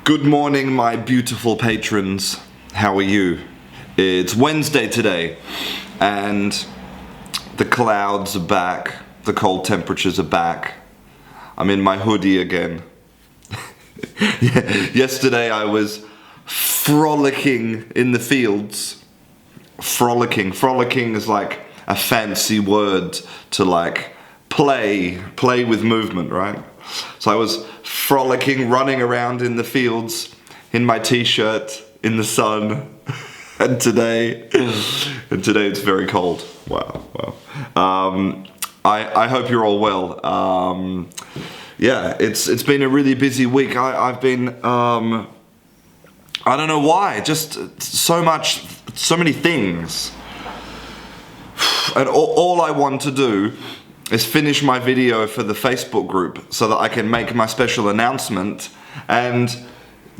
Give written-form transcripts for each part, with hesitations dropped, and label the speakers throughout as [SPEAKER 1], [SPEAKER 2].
[SPEAKER 1] Good morning, my beautiful patrons. How are you? It's Wednesday today, and the clouds are back. The cold temperatures are back. I'm in my hoodie again. Yesterday I was frolicking in the fields. Frolicking is like a fancy word to like play with movement, right? So I was frolicking, running around in the fields in my t-shirt in the sun. and today it's very cold. Wow. I hope you're all well. It's been a really busy week. I've been I don't know why, just so many things. And all I want to do is finish my video for the Facebook group so that I can make my special announcement. And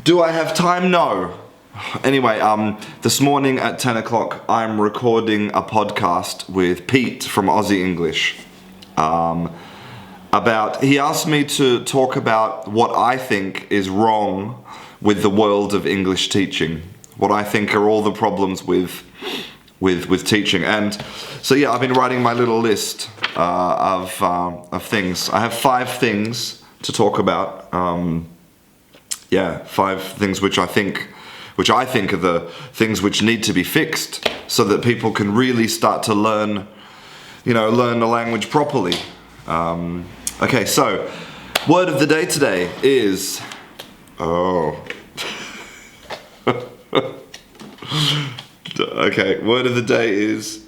[SPEAKER 1] do I have time? No. Anyway, this morning at 10 o'clock, I'm recording a podcast with Pete from Aussie English. He asked me to talk about what I think is wrong with the world of English teaching. What I think are all the problems with teaching. And so I've been writing my little list of things. I have 5 things to talk about. 5 things which I think are the things which need to be fixed so that people can really start to learn the language properly. Okay, so word of the day today is Okay, word of the day is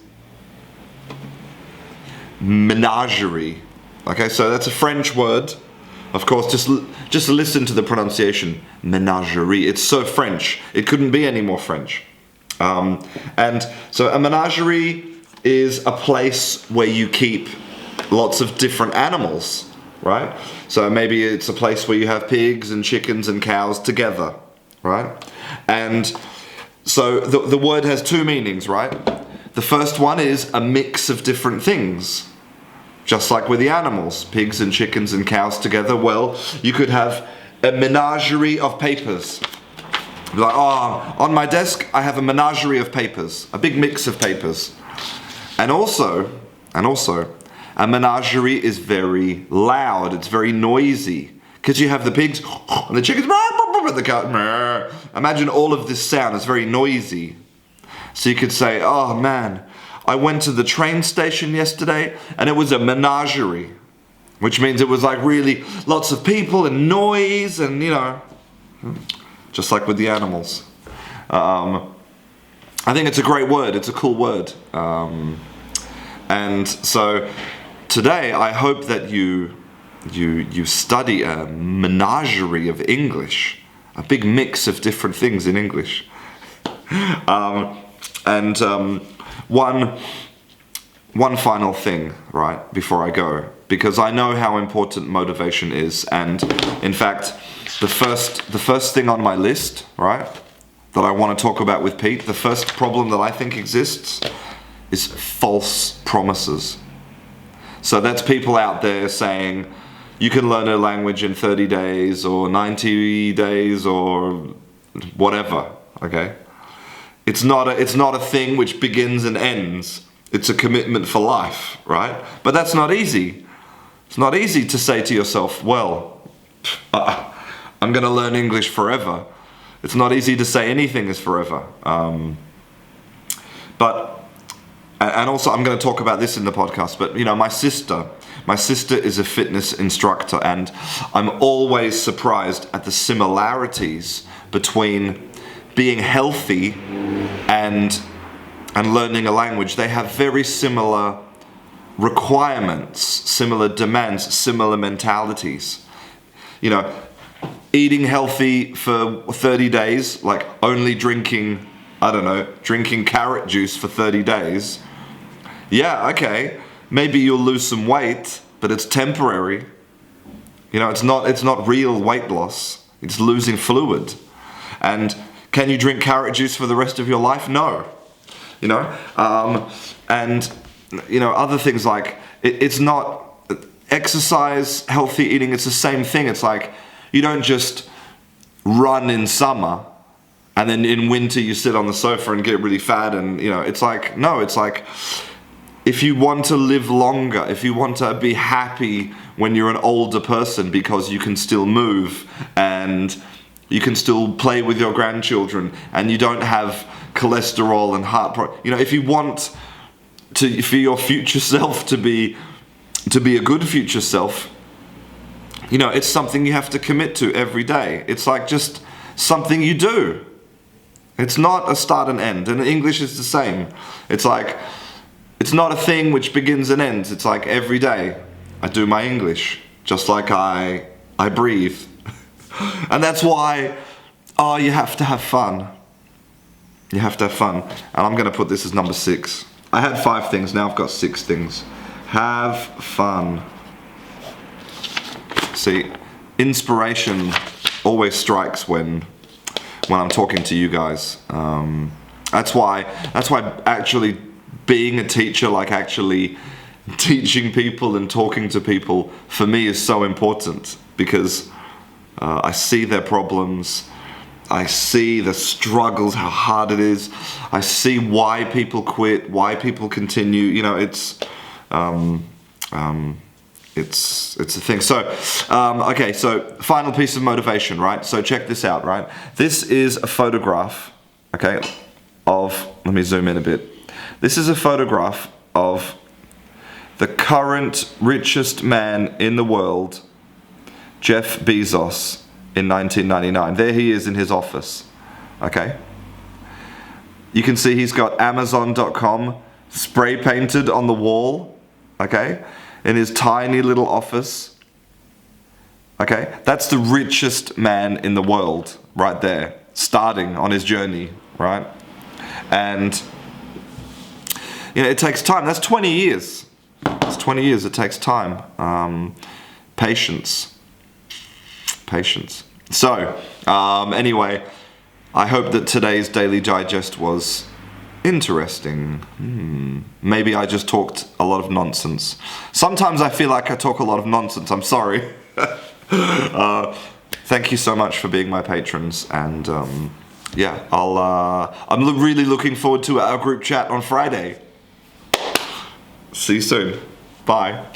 [SPEAKER 1] menagerie. Okay, so that's a French word. Of course, just listen to the pronunciation. Menagerie. It's so French. It couldn't be any more French. And so a menagerie is a place where you keep lots of different animals, right? So maybe it's a place where you have pigs and chickens and cows together, right? And so the word has 2 meanings, right? The first one is a mix of different things. Just like with the animals, pigs and chickens and cows together, well, you could have a menagerie of papers. Like, on my desk I have a menagerie of papers, a big mix of papers. And also, a menagerie is very loud, it's very noisy. Because you have the pigs and the chickens, the cow. Imagine all of this sound, it's very noisy. So you could say, oh man, I went to the train station yesterday and it was a menagerie. Which means it was like really lots of people and noise and just like with the animals. I think it's a great word, it's a cool word. And so today I hope that you study a menagerie of English, a big mix of different things in English. One final thing, right, before I go, because I know how important motivation is, and in fact, the first thing on my list, right, that I want to talk about with Pete, the first problem that I think exists is false promises. So that's people out there saying, you can learn a language in 30 days or 90 days or whatever, okay? It's not a thing which begins and ends. It's a commitment for life, right? But that's not easy. It's not easy to say to yourself, well, I'm going to learn English forever. It's not easy to say anything is forever. And also I'm going to talk about this in the podcast, but my sister is a fitness instructor, and I'm always surprised at the similarities between being healthy and learning a language. They have very similar requirements, similar demands, similar mentalities. Eating healthy for 30 days, like only drinking carrot juice for 30 days. Yeah, okay. Maybe you'll lose some weight, but it's temporary. It's not real weight loss. It's losing fluid. And can you drink carrot juice for the rest of your life? No. Other things like it's not exercise, healthy eating. It's the same thing. It's like you don't just run in summer, and then in winter you sit on the sofa and get really fat, and you know, it's like, no, it's like, if you want to live longer, if you want to be happy when you're an older person because you can still move and you can still play with your grandchildren and you don't have cholesterol and you know, if you want for your future self to be a good future self, you know, it's something you have to commit to every day. It's like just something you do. It's not a start and end. And English is the same. It's like, it's not a thing which begins and ends. It's like every day I do my English, just like I breathe. And that's why, you have to have fun. You have to have fun. And I'm going to put this as number 6. I had 5 things, now I've got 6 things. Have fun. See, inspiration always strikes when I'm talking to you guys. That's why actually being a teacher, like actually teaching people and talking to people, for me is so important, because I see their problems, I see the struggles, how hard it is, I see why people quit, why people continue, you know, it's a thing. So, okay, so final piece of motivation, right? So check this out, right? This is a photograph, okay, let me zoom in a bit. This is a photograph of the current richest man in the world, Jeff Bezos, in 1999. There he is in his office, okay? You can see he's got Amazon.com spray painted on the wall, okay? In his tiny little office, okay? That's the richest man in the world right there, starting on his journey, right? And you know, it takes time. That's 20 years. It's 20 years. It takes time. Patience. So, anyway, I hope that today's Daily Digest was interesting. Maybe I just talked a lot of nonsense. Sometimes I feel like I talk a lot of nonsense. I'm sorry. Thank you so much for being my patrons, and yeah, I'm really looking forward to our group chat on Friday. See you soon. Bye.